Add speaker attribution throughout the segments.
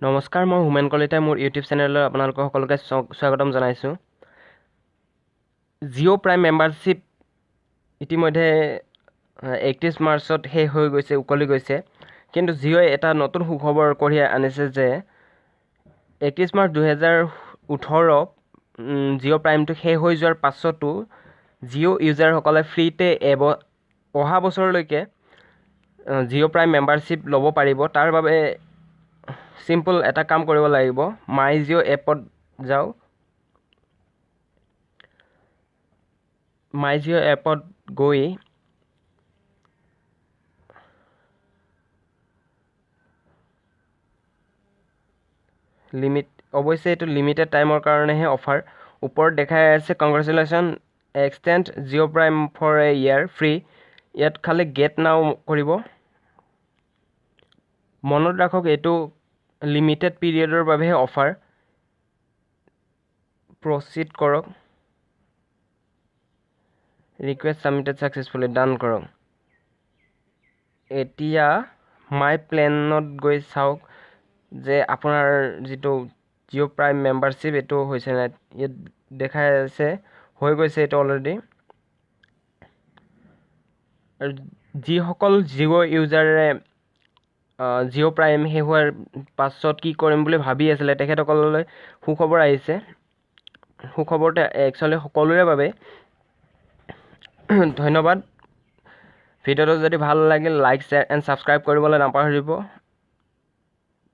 Speaker 1: নমস্কাৰ, মই হোমেন কলিতাই মোৰ ইউটিউব চেনেললৈ আপোনালোকক সকলোকে স্বাগতম জনাইছোঁ। জিঅ' প্ৰাইম মেম্বাৰশ্বিপ ইতিমধ্যে 31 মাৰ্চত শেষ হৈ গৈছে, উকলি গৈছে। কিন্তু জিঅ'ই এটা নতুন সুখবৰ কঢ়িয়াই আনিছে যে 31 মাৰ্চ 2018 জিঅ' প্ৰাইমটো শেষ হৈ যোৱাৰ পাছতো জিঅ' ইউজাৰসকলে ফ্ৰীতে অহা বছৰলৈকে জিঅ' প্ৰাইম মেম্বাৰশ্বিপ ল'ব পাৰিব। তাৰ বাবে চিম্পল এটা কাম কৰিব লাগিব। মাই জিঅ' এপত যাওক। মাই জিঅ' এপত গৈ অৱশ্যে এইটো লিমিটেড টাইমৰ কাৰণেহে অফাৰ। ওপৰত দেখাই আছে congratulation extend Jio' prime for a year free. ইয়াত খালি গেট নাও কৰিব। মনত ৰাখক, এইটো লিমিটেড পিৰিয়ডৰ বাবেহে অফাৰ। প্ৰচিড কৰক। ৰিকুৱেষ্ট ছাবমিটেড ছাকচেছফুলি, ডান কৰক। এতিয়া মাই প্লেনত গৈ চাওক যে আপোনাৰ যিটো জিঅ' প্ৰাইম মেম্বাৰশ্বিপ এইটো হৈছে নাই। ইয়াত দেখাই আছে হৈ গৈছে এইটো অলৰেডি। আৰু যিসকল জিঅ' ইউজাৰে জিঅ' প্ৰাইম শেষ হোৱাৰ পাছত কি কৰিম বুলি ভাবি আছিলে, তেখেতসকললৈ সুখবৰ আহিছে। সুখবৰটো একচুৱেলি সকলোৰে বাবে। ধন্যবাদ। ভিডিঅ'টো যদি ভাল লাগিল, লাইক, শ্বেয়াৰ এণ্ড ছাবস্ক্ৰাইব কৰিবলৈ নাপাহৰিব।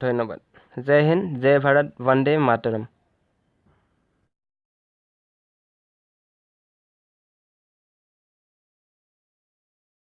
Speaker 1: ধন্যবাদ। জয় হিন্দ, জয় ভাৰত, বন্দে মাতৰম।